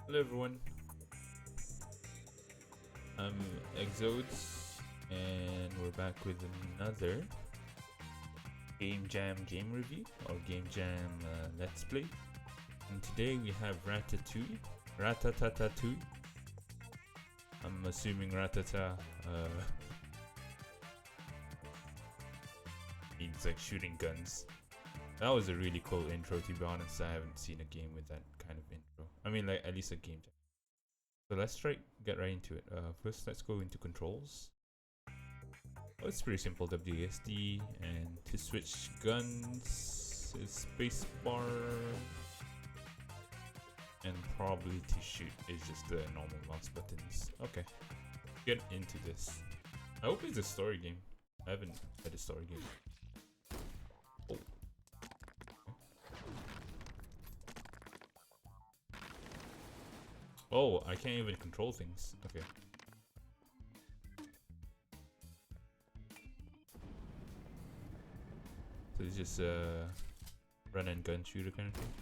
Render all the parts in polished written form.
Hello everyone, I'm Exodes and we're back with another Game Jam game review or Game Jam Let's Play. And today we have Ratatatatouille. I'm assuming Ratata means like shooting guns. That was a really cool intro, to be honest. I haven't seen a game with that kind of intro. I mean, like, at least a game jam. So let's get right into it. First, let's go into controls. Oh, it's pretty simple. WSD, and to switch guns is spacebar, and probably to shoot is just the normal mouse buttons. Okay, get into this. I hope it's a story game. I haven't had a story game. Oh. Oh, I can't even control things. Okay. So it's just a run and gun shooter kind of thing.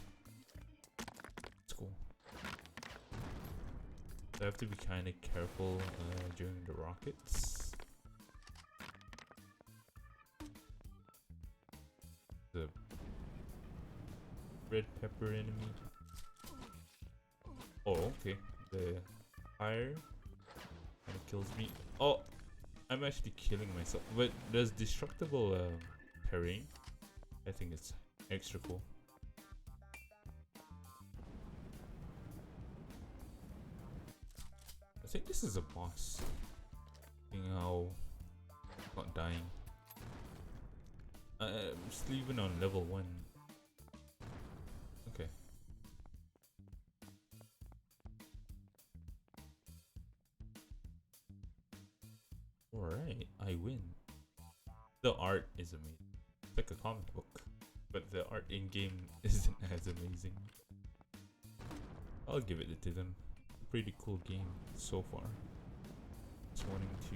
It's cool. So I have to be kind of careful during the rockets. The red pepper enemy. Oh, okay. The fire kind of kills me. Oh, I'm actually killing myself. But there's destructible terrain. I think it's extra cool. I think this is a boss. Seeing how not dying. I'm just leaving on level 1. Okay. Alright, I win. The art is amazing. It's like a comic book, but the art in game isn't as amazing. I'll give it to them. Pretty cool game so far. Just wanting to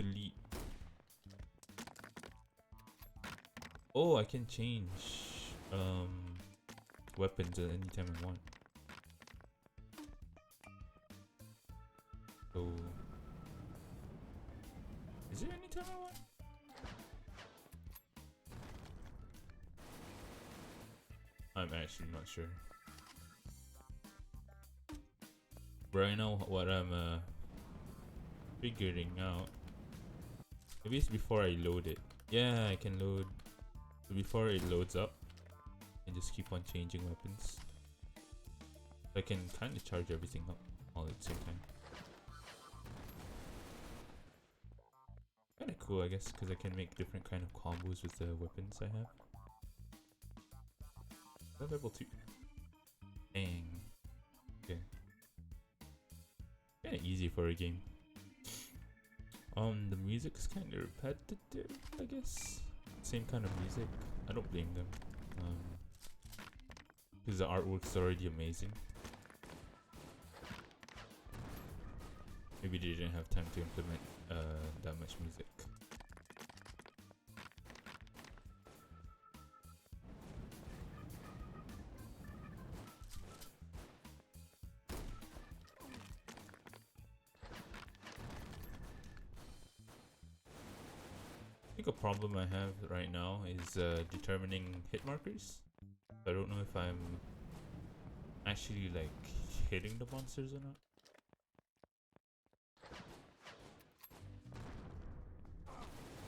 delete. Oh, I can change weapons at any time I want. So is it anytime I want? I'm actually not sure. Right now, what I'm figuring out. Maybe it's before I load it. Yeah, I can load. So before it loads up, and just keep on changing weapons. I can kind of charge everything up all at the same time. Kind of cool, I guess, because I can make different kind of combos with the weapons I have. Is that level 2? Dang. Okay. Kind of easy for a game. The music's kind of repetitive, I guess. Same kind of music. I don't blame them. Because the artwork's already amazing. Maybe they didn't have time to implement that much music. I think a problem I have right now is determining hit markers. I don't know if I'm actually like hitting the monsters or not.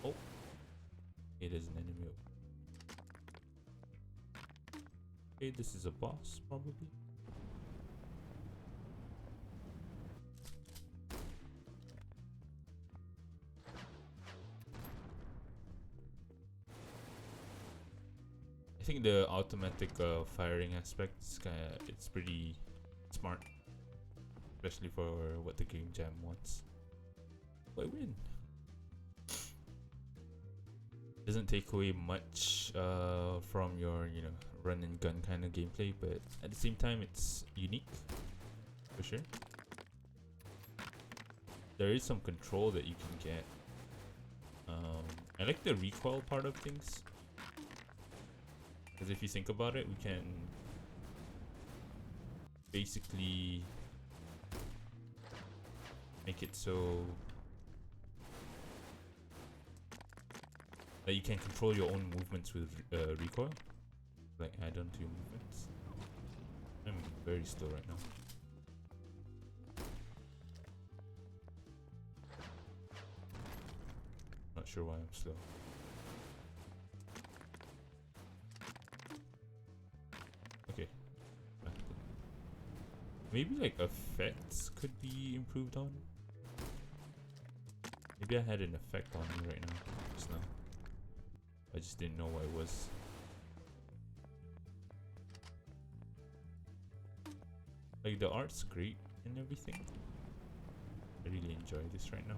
Oh, it is an enemy. Okay, this is a boss probably. I think the automatic firing aspect is it's pretty smart, especially for what the game jam wants. I win. Doesn't take away much from your run and gun kind of gameplay, but at the same time it's unique for sure. There is some control that you can get. I like the recoil part of things. Because if you think about it, we can basically make it so that you can control your own movements with recoil, like add on to your movements. I'm very slow right now. Not sure why I'm slow. Okay. Maybe like effects could be improved on. Maybe I had an effect on me right now, just now. I just didn't know what it was. Like the art's great and everything. I really enjoy this right now.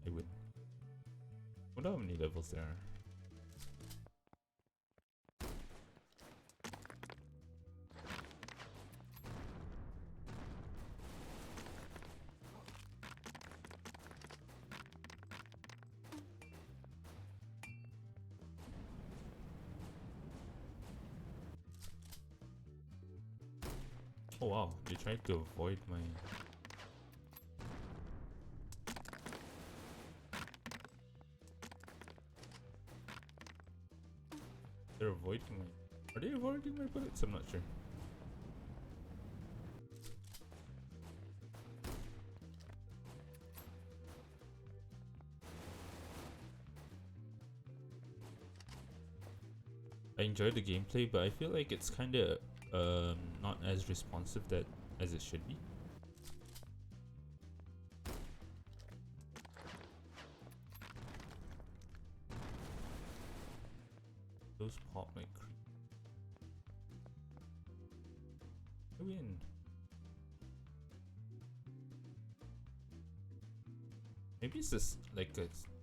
I would. Wonder how many levels there are. Oh wow, they tried to avoid my... They're avoiding my... Are they avoiding my bullets? I'm not sure. I enjoyed the gameplay, but I feel like it's kinda not as responsive as it should be. Those pop like creep. I win. Maybe it's just like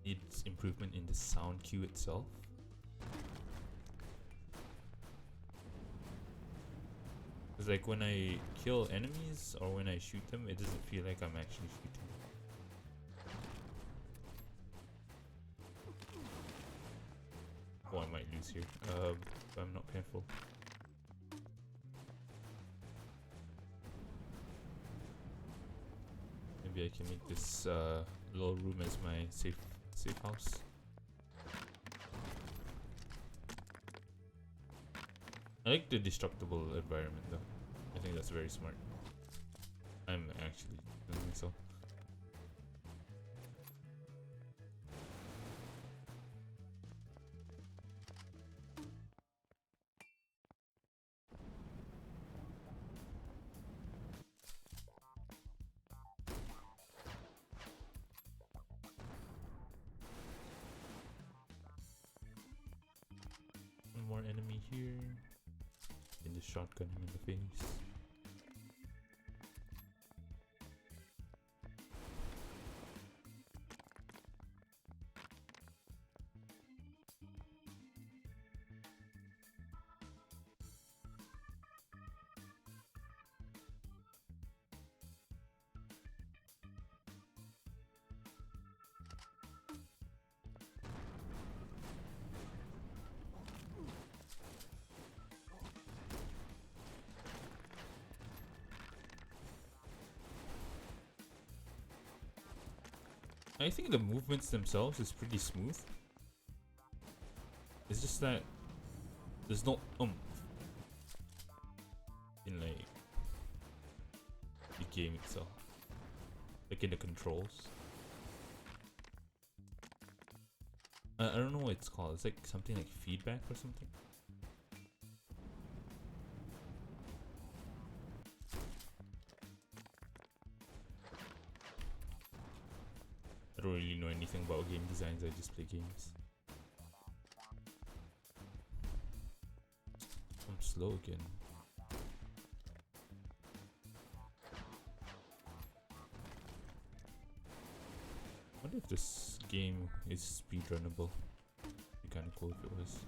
needs improvement in the sound cue itself. Cause like when I kill enemies or when I shoot them, it doesn't feel like I'm actually shooting. Oh, I might lose here if I'm not careful. Maybe I can make this little room as my safe house. I like the destructible environment though. I think that's very smart. I'm actually doing myself. One more enemy here. In the shotgun him in the face. I think the movements themselves is pretty smooth. It's just that there's no in like the game itself, like in the controls. I don't know what it's called. It's like something like feedback or something. I don't really know anything about game designs, I just play games. I'm slow again. I wonder if this game is speedrunnable. It'd be kinda cool if it was.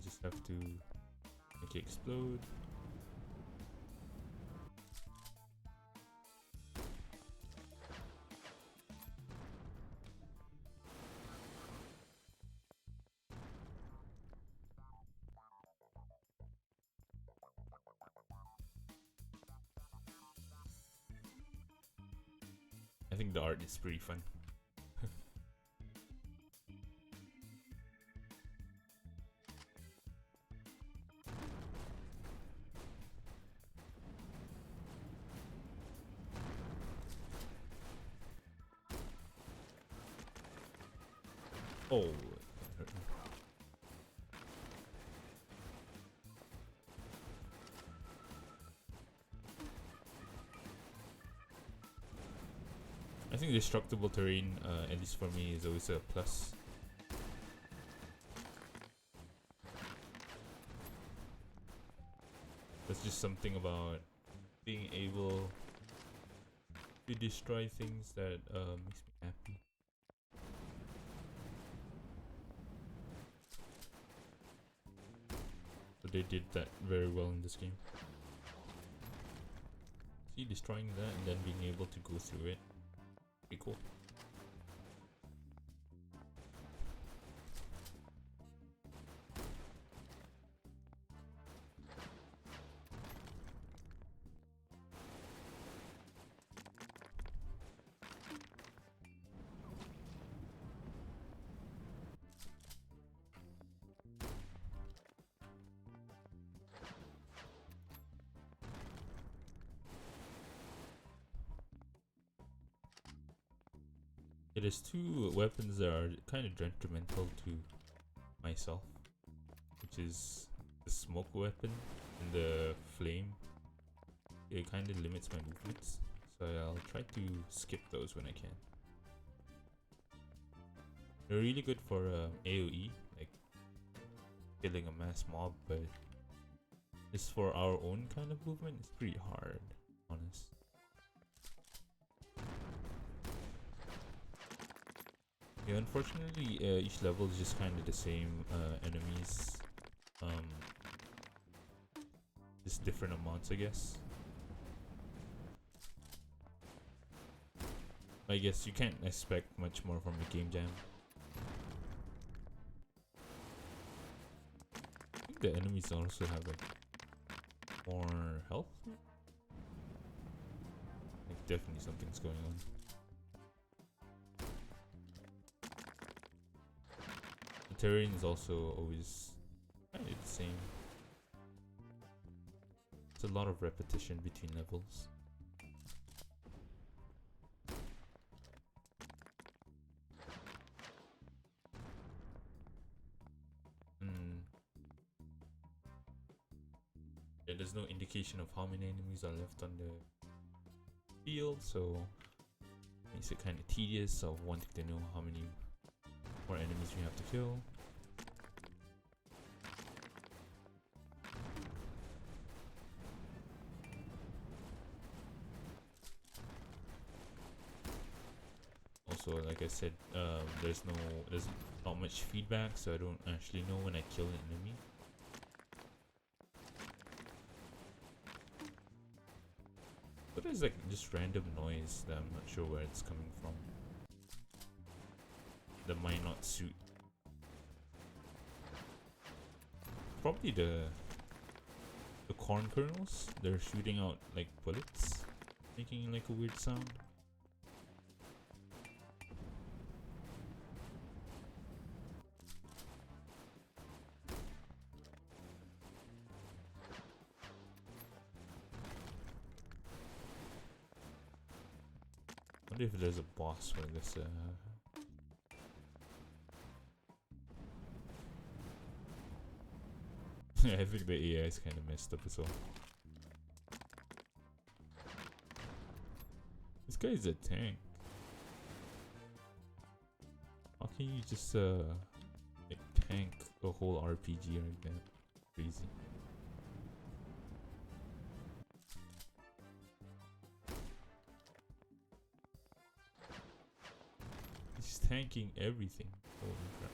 you just have to make it explode. I think the art is pretty fun. Oh, that hurt me. I think destructible terrain, at least for me, is always a plus. There's just something about being able to destroy things that makes me happy. So they did that very well in this game. See, destroying that and then being able to go through it. Pretty cool. It is two weapons that are kind of detrimental to myself, which is the smoke weapon and the flame. It kind of limits my movements, so I'll try to skip those when I can. They're really good for AoE, like killing a mass mob, but just for our own kind of movement, it's pretty hard, honest. Yeah, unfortunately, each level is just kind of the same enemies, just different amounts, I guess. I guess you can't expect much more from a game jam. I think the enemies also have like more health. Like definitely something's going on. The terrain is also always kind of the same. It's a lot of repetition between levels. Yeah, there's no indication of how many enemies are left on the field, so it makes it kind of tedious of wanting to know how many more enemies we have to kill. Also, like I said, there's not much feedback, so I don't actually know when I kill an enemy. But there's like just random noise that I'm not sure where it's coming from. That might not suit. Probably the corn kernels. They're shooting out like bullets, making like a weird sound. I wonder if there's a boss for this. I think the AI is kind of messed up as well. This guy is a tank. How can you just like tank a whole RPG like that? Crazy. He's tanking everything. Holy crap.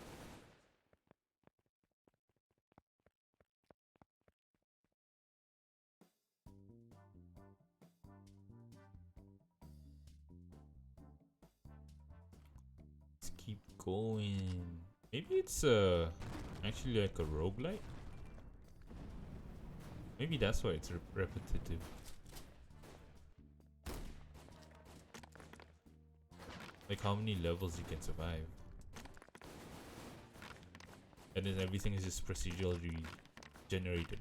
going? Maybe it's actually like a roguelike. Maybe that's why it's repetitive. Like how many levels you can survive. And then everything is just procedurally generated.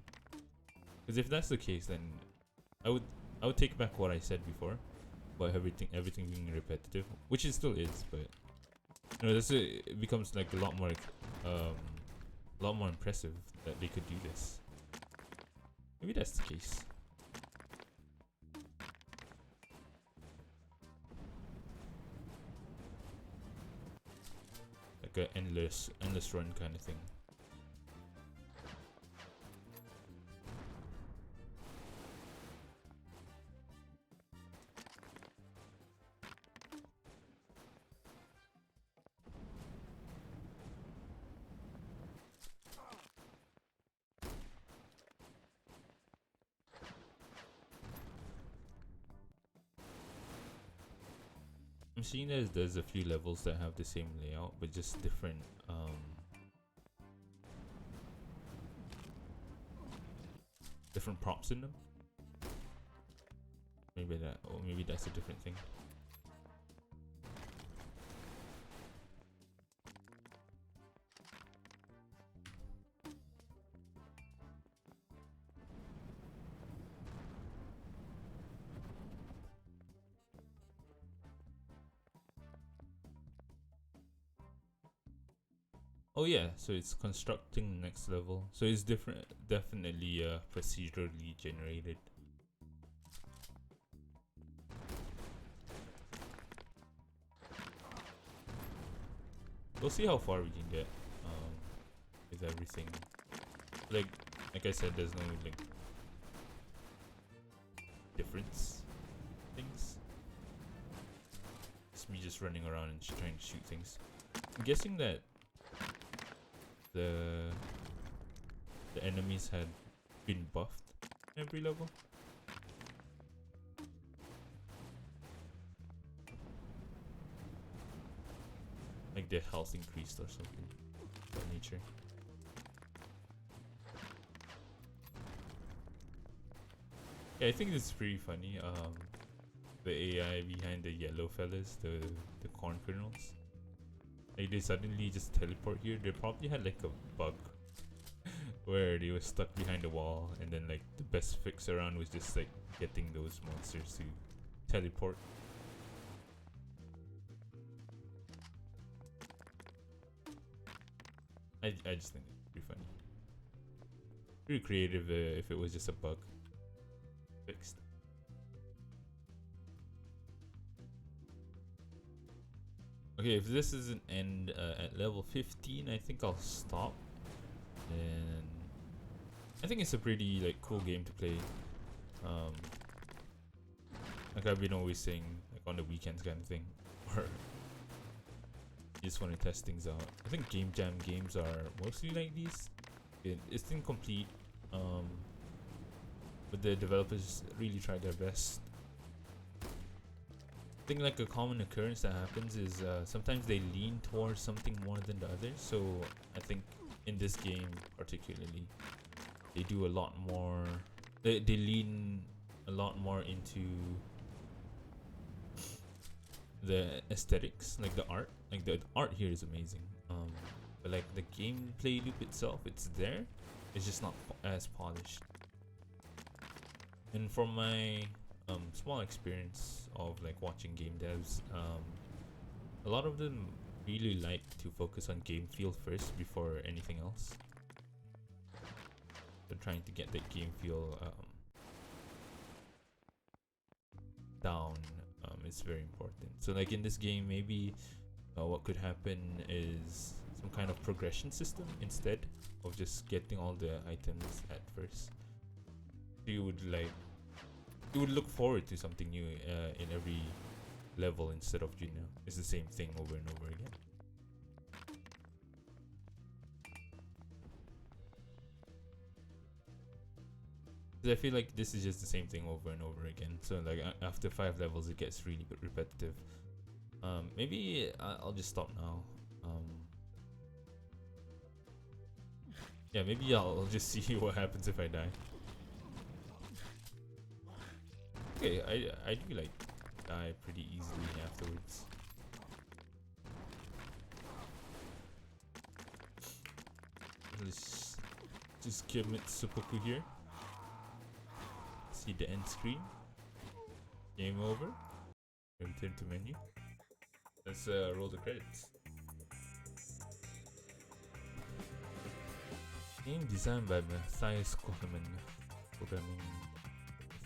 Because if that's the case, then I would take back what I said before about everything being repetitive, which it still is, but you know, it becomes like a lot more impressive that they could do this. Maybe that's the case. Like a endless run kind of thing. I'm seeing there's a few levels that have the same layout but just different different props in them. Maybe that's a different thing. Oh yeah, so it's constructing next level. So it's different, definitely procedurally generated. We'll see how far we can get with everything. Like I said, there's no like difference things. It's me just running around and trying to shoot things. I'm guessing that the enemies had been buffed in every level. Like their health increased or something of that nature. Yeah, I think this is pretty funny. The AI behind the yellow fellas, the corn kernels. Like they suddenly just teleport here. They probably had like a bug where they were stuck behind a wall, and then like the best fix around was just like getting those monsters to teleport. I just think it's pretty funny. Pretty creative if it was just a bug fixed. Okay, if this doesn't end at level 15, I think I'll stop. And I think it's a pretty like cool game to play. Like I've been always saying, like on the weekends kind of thing, or you just want to test things out. I think game jam games are mostly like these. It's incomplete, but the developers really try their best. I think like a common occurrence that happens is sometimes they lean towards something more than the other. So I think in this game particularly, they do a lot more. They lean a lot more into the aesthetics, like the art. Like the art here is amazing. But like the gameplay loop itself, it's there. It's just not as polished. And from my small experience of like watching game devs, a lot of them really like to focus on game feel first before anything else. They're trying to get that game feel down. It's very important. So like in this game, maybe what could happen is some kind of progression system instead of just getting all the items at first. So you would look forward to something new in every level instead of, you know, it's the same thing over and over again. I feel like this is just the same thing over and over again. So like after 5 levels, it gets really repetitive. Maybe I'll just stop now. Yeah, maybe I'll just see what happens if I die. Okay, I do like die pretty easily afterwards. Let's just commit seppuku here. See the end screen. Game over. Return to menu. Let's roll the credits. Game designed by Matthias Kocheman. Programming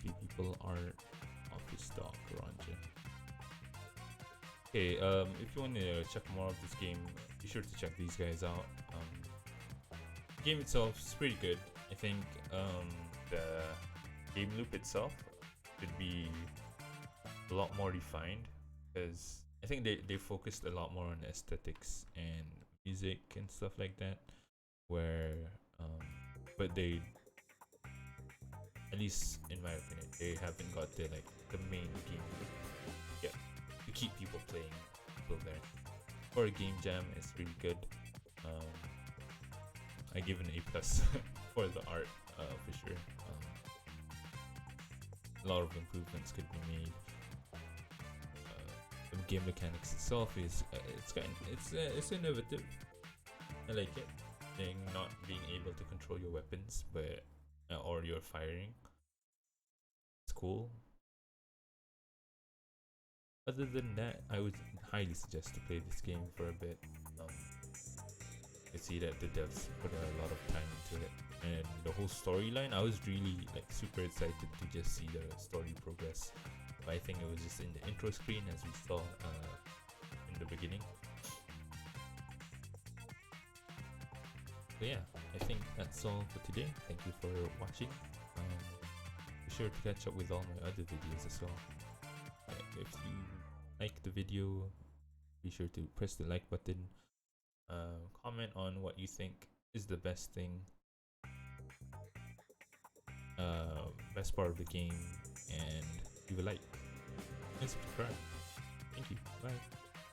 3 people are office dog Ranja. Okay, if you want to check more of this game, be sure to check these guys out. The game itself is pretty good. I think the game loop itself should be a lot more refined, because I think they focused a lot more on aesthetics and music and stuff like that, where but they, at least in my opinion, they haven't got the main game yet to keep people playing there. For a game jam, it's really good. I give an A+ for the art, for sure. A lot of improvements could be made. The game mechanics itself is it's innovative. I like it. Not being able to control your weapons, but or your firing. It's cool. Other than that, I would highly suggest to play this game for a bit. You see that the devs put a lot of time into it, and the whole storyline, I was really super excited to just see the story progress. But I think it was just in the intro screen, as we saw in the beginning. So yeah, I think that's all for today. Thank you for watching. Be sure to catch up with all my other videos as well. If you like the video, be sure to press the like button. Comment on what you think is the best thing, best part of the game, and leave a like and subscribe. Thank you. Bye.